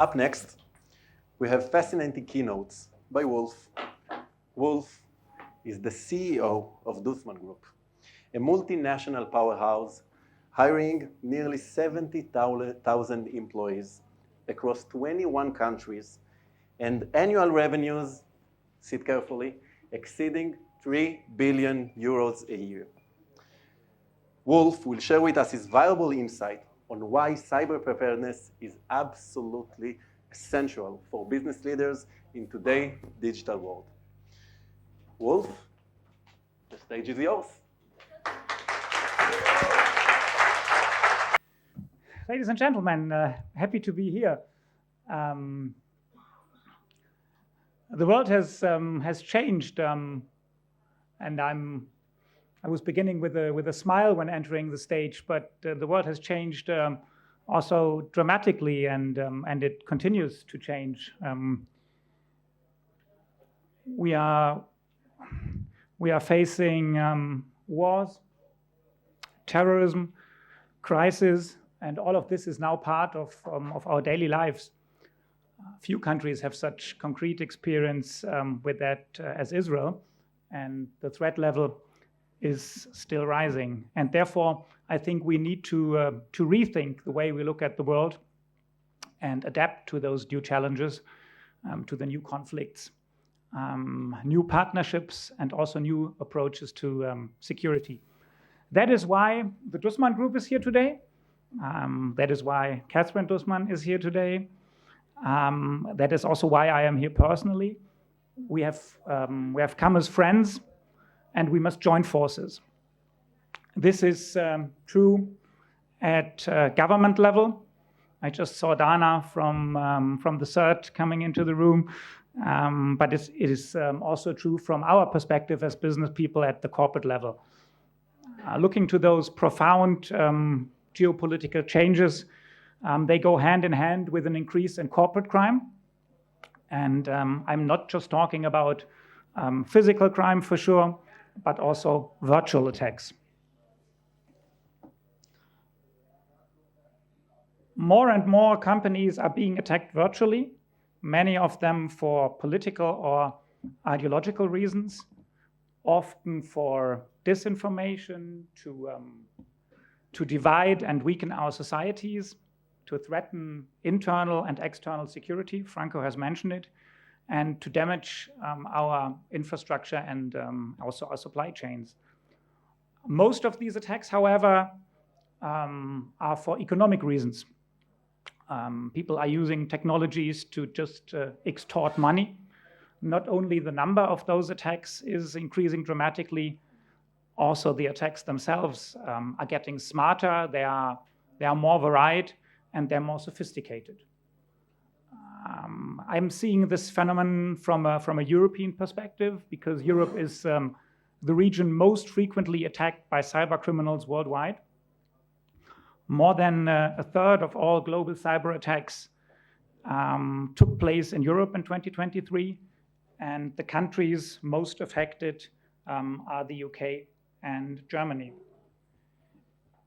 Up next, we have fascinating keynotes by Wolf. Wolf is the CEO of Dussmann Group, a multinational powerhouse hiring nearly 70,000 employees across 21 countries and annual revenues, sit carefully, exceeding 3 billion euros a year. Wolf will share with us his valuable insight on why cyber preparedness is absolutely essential for business leaders in today's digital world. Wolf, the stage is yours. Ladies and gentlemen, happy to be here. The world has changed, and I was beginning with a smile when entering the stage, but the world has changed also dramatically, and it continues to change. We are facing wars, terrorism, crisis, and all of this is now part of our daily lives. Few countries have such concrete experience with that as Israel, and the threat level is still rising. And therefore, I think we need to rethink the way we look at the world and adapt to those new challenges, to the new conflicts, new partnerships, and also new approaches to security. That is why the Dussmann Group is here today. That is why Catherine Dussmann is here today. That is also why I am here personally. We have come as friends, and we must join forces. This is true at government level. I just saw Dana from the CERT coming into the room, but it is also true from our perspective as business people at the corporate level. Looking to those profound geopolitical changes, they go hand in hand with an increase in corporate crime. And I'm not just talking about physical crime for sure, but also virtual attacks. More and more companies are being attacked virtually, many of them for political or ideological reasons, often for disinformation, to divide and weaken our societies, to threaten internal and external security, Franco has mentioned it, and to damage our infrastructure and also our supply chains. Most of these attacks, however, are for economic reasons. People are using technologies to just extort money. Not only the number of those attacks is increasing dramatically, also the attacks themselves are getting smarter, they are more varied, and they're more sophisticated. I'm seeing this phenomenon from a European perspective because Europe is the region most frequently attacked by cyber criminals worldwide. More than a third of all global cyber attacks took place in Europe in 2023, and the countries most affected are the UK and Germany.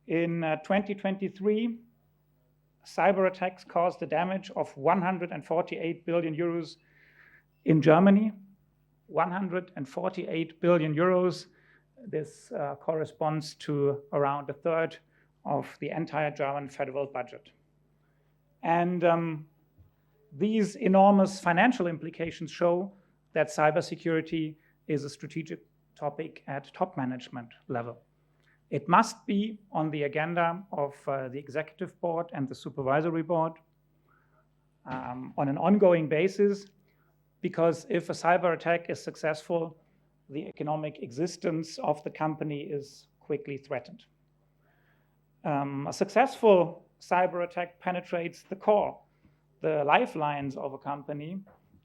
In 2023, cyber attacks caused the damage of 148 billion euros in Germany. 148 billion euros. This corresponds to around a third of the entire German federal budget. And these enormous financial implications show that cybersecurity is a strategic topic at top management level. It must be on the agenda of the executive board and the supervisory board on an ongoing basis, because if a cyber attack is successful, the economic existence of the company is quickly threatened. A successful cyber attack penetrates the core, the lifelines of a company,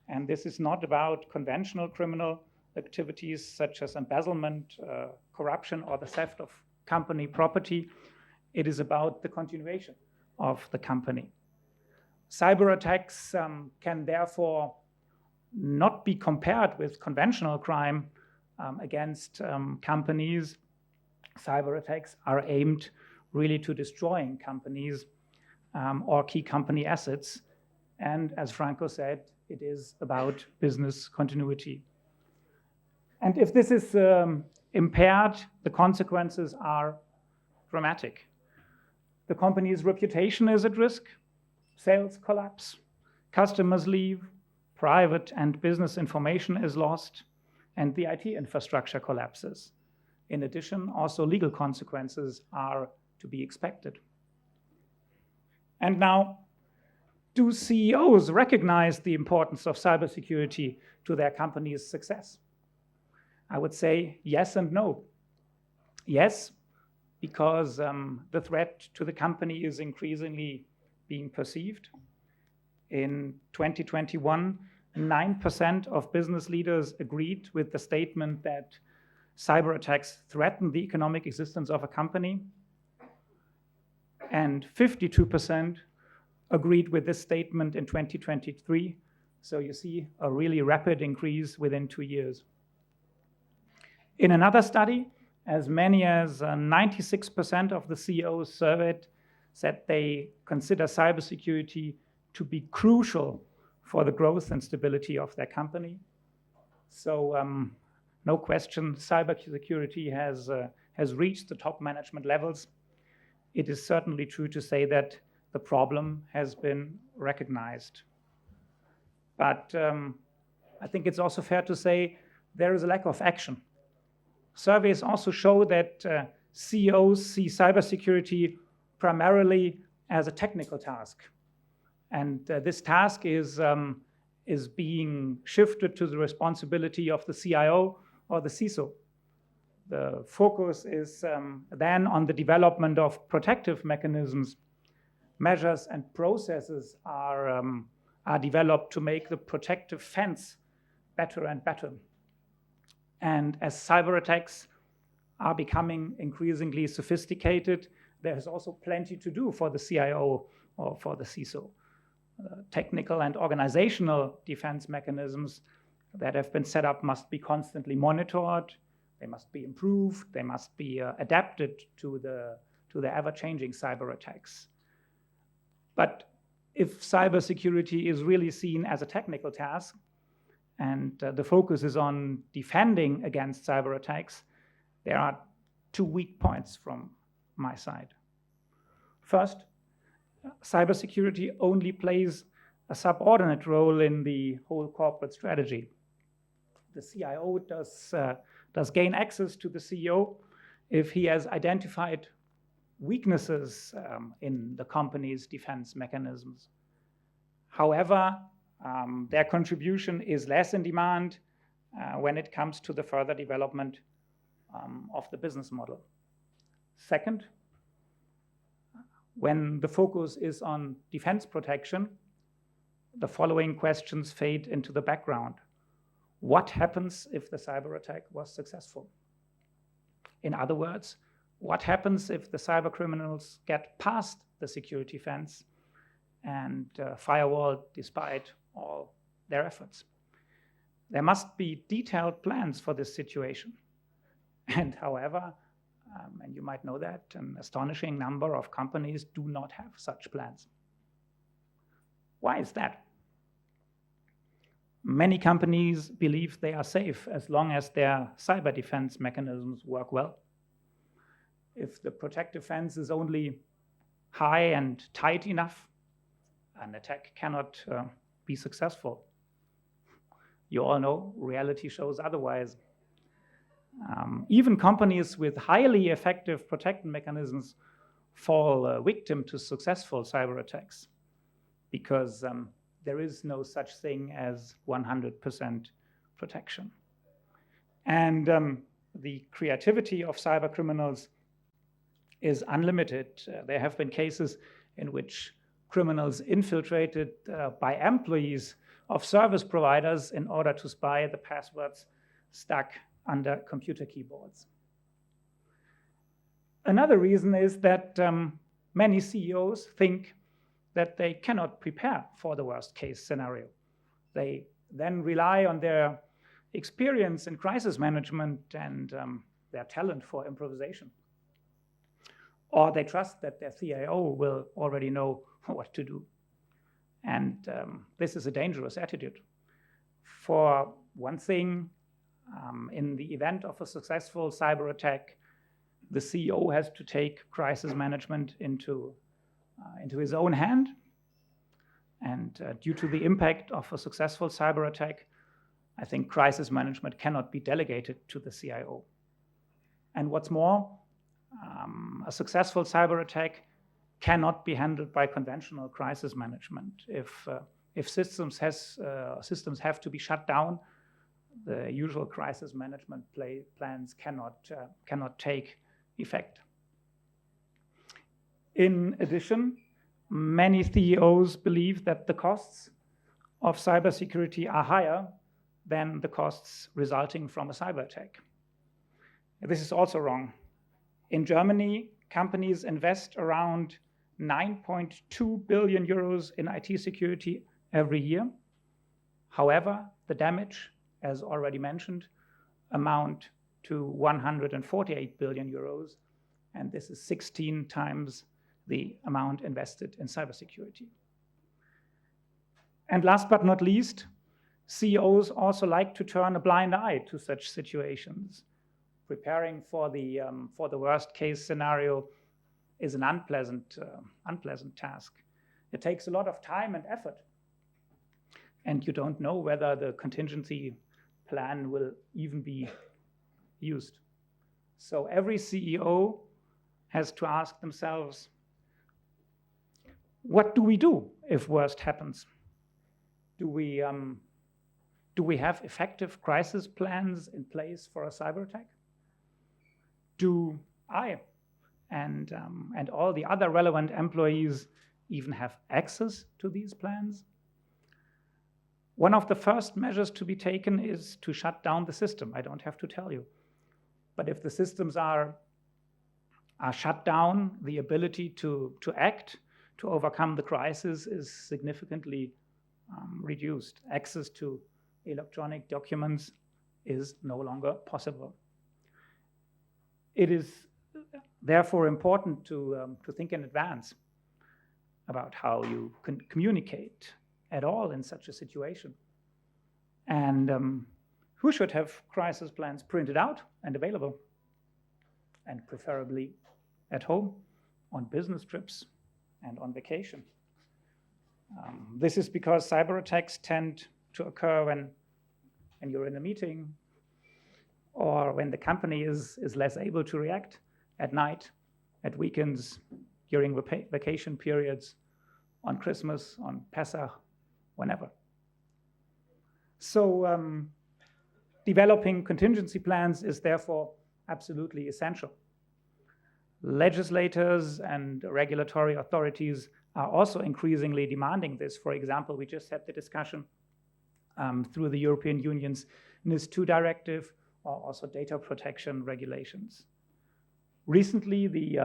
and this is not about conventional criminal activities such as embezzlement, corruption, or the theft of company property. It is about the continuation of the company. Cyber attacks can therefore not be compared with conventional crime against companies. Cyber attacks are aimed really to destroying companies or key company assets, And as Franco said, it is about business continuity. And if this is impaired, the consequences are dramatic. The company's reputation is at risk, sales collapse, customers leave, private and business information is lost, and the IT infrastructure collapses. In addition, also legal consequences are to be expected. And now, do CEOs recognize the importance of cybersecurity to their company's success? I would say yes and no. Yes, because the threat to the company is increasingly being perceived. In 2021, 9% of business leaders agreed with the statement that cyber attacks threaten the economic existence of a company, and 52% agreed with this statement in 2023. So you see a really rapid increase within 2 years. In another study, as many as 96% of the CEOs surveyed said they consider cybersecurity to be crucial for the growth and stability of their company. So no question, cybersecurity has reached the top management levels. It is certainly true to say that the problem has been recognized. But I think it's also fair to say there is a lack of action. Surveys also show that CEOs see cybersecurity primarily as a technical task. And this task is being shifted to the responsibility of the CIO or the CISO. The focus is then on the development of protective mechanisms. Measures and processes are developed to make the protective fence better and better. And as cyber attacks are becoming increasingly sophisticated, there's also plenty to do for the CIO or for the CISO. Technical and organizational defense mechanisms that have been set up must be constantly monitored, they must be improved, they must be adapted to the ever-changing cyber attacks. But if cybersecurity is really seen as a technical task, and the focus is on defending against cyber attacks, there are 2 weak points from my side. First, cybersecurity only plays a subordinate role in the whole corporate strategy. The CIO does gain access to the CEO if he has identified weaknesses in the company's defense mechanisms. However, their contribution is less in demand when it comes to the further development of the business model. Second, when the focus is on defense protection, the following questions fade into the background. What happens if the cyber attack was successful? In other words, what happens if the cyber criminals get past the security fence and firewall despite all their efforts? There must be detailed plans for this situation. And however, and you might know that, an astonishing number of companies do not have such plans. Why is that? Many companies believe they are safe as long as their cyber defense mechanisms work well. If the protective fence is only high and tight enough, an attack cannot be successful. You all know reality shows otherwise. Even companies with highly effective protection mechanisms fall victim to successful cyber attacks because there is no such thing as 100% protection. And the creativity of cyber criminals is unlimited. There have been cases in which criminals infiltrated by employees of service providers in order to spy the passwords stuck under computer keyboards. Another reason is that many CEOs think that they cannot prepare for the worst case scenario. They then rely on their experience in crisis management and their talent for improvisation. Or they trust that their CIO will already know what to do. And this is a dangerous attitude. For one thing, in the event of a successful cyber attack, the CEO has to take crisis management into his own hand. And due to the impact of a successful cyber attack, I think crisis management cannot be delegated to the CIO. And what's more, a successful cyber attack cannot be handled by conventional crisis management. If systems have to be shut down, the usual crisis management plans cannot take effect. In addition, many CEOs believe that the costs of cybersecurity are higher than the costs resulting from a cyber attack. This is also wrong. In Germany, companies invest around 9.2 billion euros in IT security every year. However, the damage, as already mentioned, amount to 148 billion euros, and this is 16 times the amount invested in cybersecurity. And last but not least, CEOs also like to turn a blind eye to such situations. Preparing for the worst case scenario is an unpleasant task. It takes a lot of time and effort, and you don't know whether the contingency plan will even be used. So every CEO has to ask themselves, what do we do if worst happens? Do we have effective crisis plans in place for a cyber attack? Do I and all the other relevant employees even have access to these plans? One of the first measures to be taken is to shut down the system. I don't have to tell you. But if the systems are shut down, the ability to act, to overcome the crisis is significantly reduced. Access to electronic documents is no longer possible. It is therefore important to think in advance about how you can communicate at all in such a situation. And who should have crisis plans printed out and available, and preferably at home, on business trips, and on vacation. This is because cyber attacks tend to occur when you're in a meeting, or when the company is less able to react, at night, at weekends, during vacation periods, on Christmas, on Pesach, whenever. So developing contingency plans is therefore absolutely essential. Legislators and regulatory authorities are also increasingly demanding this. For example, we just had the discussion through the European Union's NIS2 directive, or also data protection regulations. Recently, the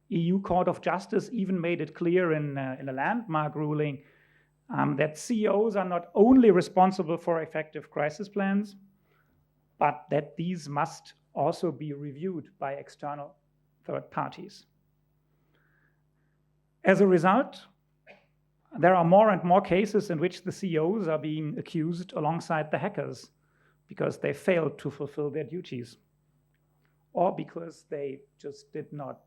EU Court of Justice even made it clear in a landmark ruling that CEOs are not only responsible for effective crisis plans, but that these must also be reviewed by external third parties. As a result, there are more and more cases in which the CEOs are being accused alongside the hackers because they failed to fulfill their duties, or because they just did not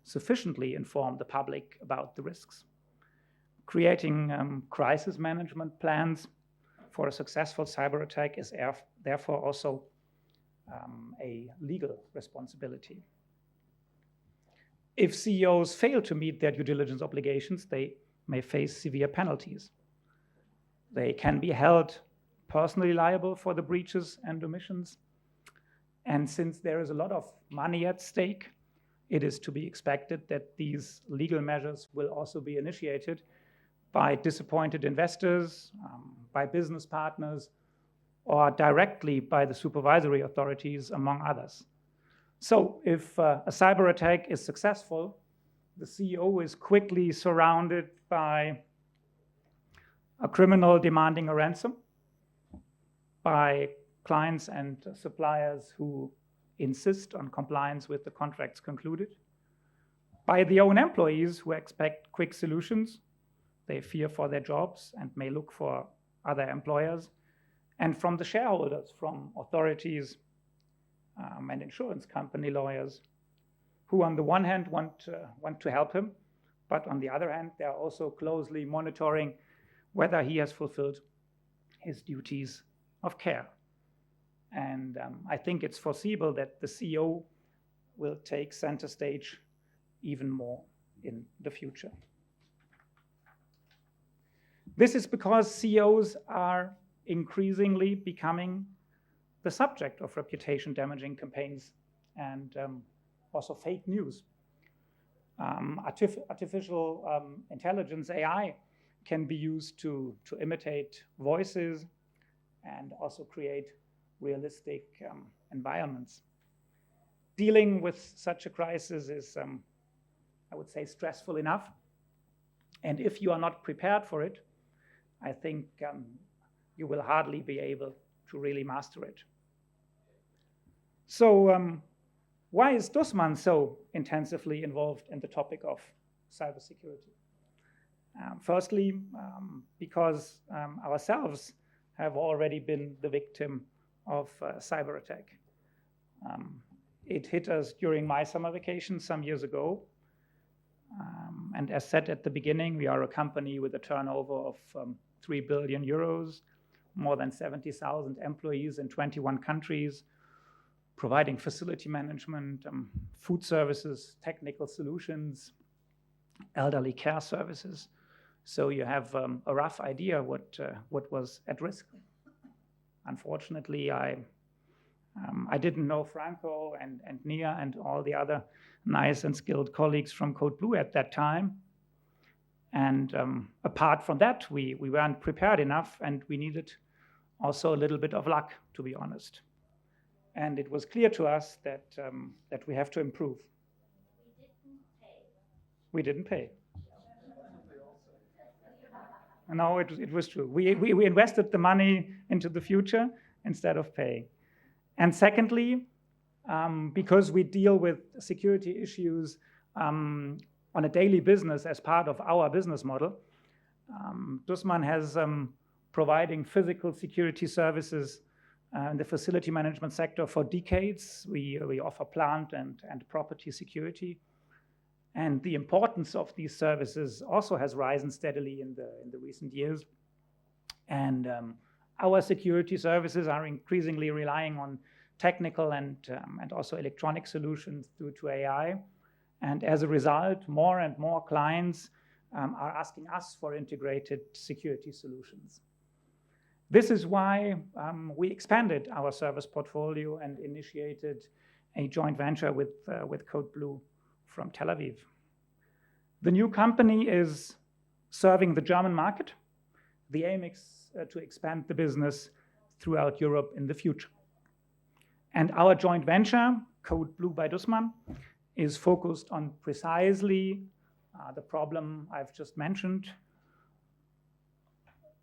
sufficiently inform the public about the risks. Creating crisis management plans for a successful cyber attack is therefore also a legal responsibility. If CEOs fail to meet their due diligence obligations, they may face severe penalties. They can be held personally liable for the breaches and omissions. And since there is a lot of money at stake, it is to be expected that these legal measures will also be initiated by disappointed investors, by business partners, or directly by the supervisory authorities, among others. So if a cyber attack is successful, the CEO is quickly surrounded by a criminal demanding a ransom, by clients and suppliers who insist on compliance with the contracts concluded, by the own employees who expect quick solutions, They fear for their jobs and may look for other employers. And from the shareholders, from authorities and insurance company lawyers, who on the one hand want to help him, but on the other hand, they are also closely monitoring whether he has fulfilled his duties of care. And I think it's foreseeable that the CEO will take center stage even more in the future. This is because CEOs are increasingly becoming the subject of reputation damaging campaigns and also fake news. Artificial intelligence, AI, can be used to imitate voices and also create realistic environments. Dealing with such a crisis is, I would say, stressful enough. And if you are not prepared for it, I think you will hardly be able to really master it. So why is Dussmann so intensively involved in the topic of cybersecurity? Firstly, because ourselves have already been the victim of cyber attack. It hit us during my summer vacation some years ago. And as said at the beginning, we are a company with a turnover of 3 billion euros, more than 70,000 employees in 21 countries, providing facility management, food services, technical solutions, elderly care services. So you have a rough idea what was at risk. Unfortunately, I didn't know Franco and Nia and all the other nice and skilled colleagues from Code Blue at that time. And apart from that, we weren't prepared enough, and we needed also a little bit of luck, to be honest. And it was clear to us that we have to improve. We didn't pay. No, it was true. We invested the money into the future instead of paying. And secondly, because we deal with security issues on a daily business as part of our business model, Dussmann has providing physical security services in the facility management sector for decades. We offer plant and property security. And the importance of these services also has risen steadily in the recent years. And our security services are increasingly relying on technical and also electronic solutions due to AI. And as a result, more and more clients are asking us for integrated security solutions. This is why we expanded our service portfolio and initiated a joint venture with Code Blue from Tel Aviv. The new company is serving the German market. The aim is to expand the business throughout Europe in the future. And our joint venture, Code Blue by Dussmann, is focused on precisely the problem I've just mentioned.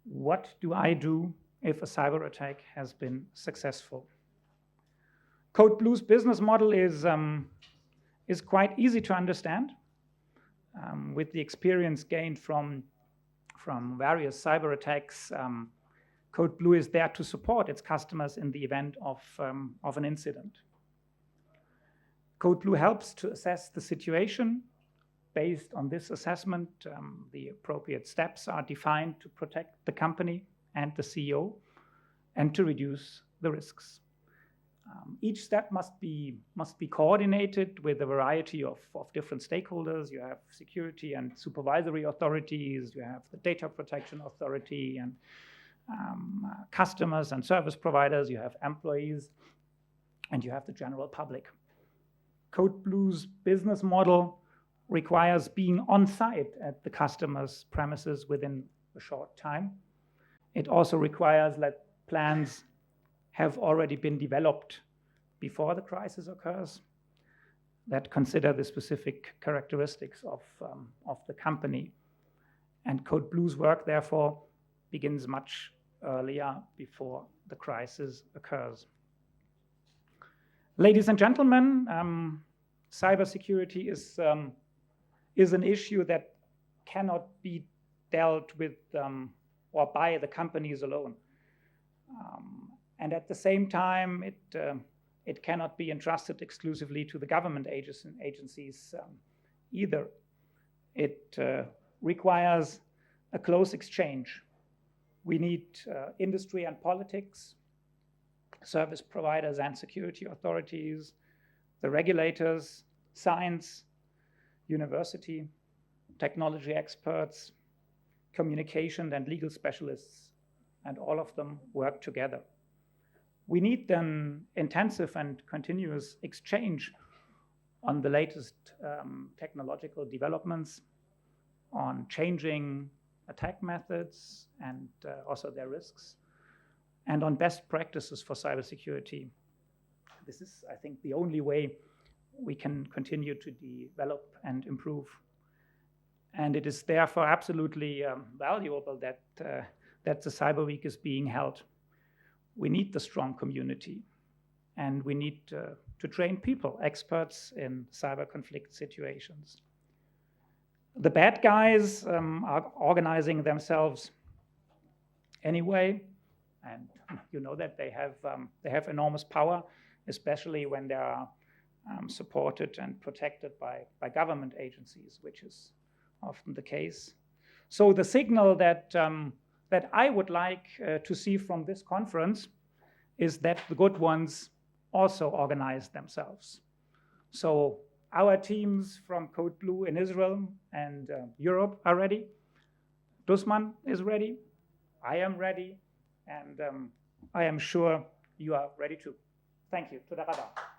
What do I do if a cyber attack has been successful? Code Blue's business model is quite easy to understand. With the experience gained from various cyber attacks, Code Blue is there to support its customers in the event of an incident. Code Blue helps to assess the situation. Based on this assessment, the appropriate steps are defined to protect the company and the CEO and to reduce the risks. Each step must be coordinated with a variety of different stakeholders. You have security and supervisory authorities, you have the data protection authority, and customers and service providers, you have employees, and you have the general public. Code Blue's business model requires being on site at the customer's premises within a short time. It also requires that plans have already been developed before the crisis occurs that consider the specific characteristics of the company. And Code Blue's work, therefore, begins much earlier before the crisis occurs. Ladies and gentlemen, cybersecurity is an issue that cannot be dealt with or by the companies alone. And at the same time, it cannot be entrusted exclusively to the government agencies either. It requires a close exchange. We need industry and politics, service providers and security authorities, the regulators, science, university, technology experts, communication and legal specialists, and all of them work together. We need an intensive and continuous exchange on the latest technological developments, on changing attack methods and also their risks, and on best practices for cybersecurity. This is, I think, the only way we can continue to develop and improve. And it is therefore absolutely valuable that the Cyber Week is being held. We need the strong community, and we need to train people, experts in cyber conflict situations. The bad guys are organizing themselves anyway, and you know that they have enormous power, especially when they are supported and protected by government agencies, which is often the case. So the signal that I would like to see from this conference is that the good ones also organize themselves. So our teams from Code Blue in Israel and Europe are ready. Dussmann is ready. I am ready. And I am sure you are ready too. Thank you. Toda rabba.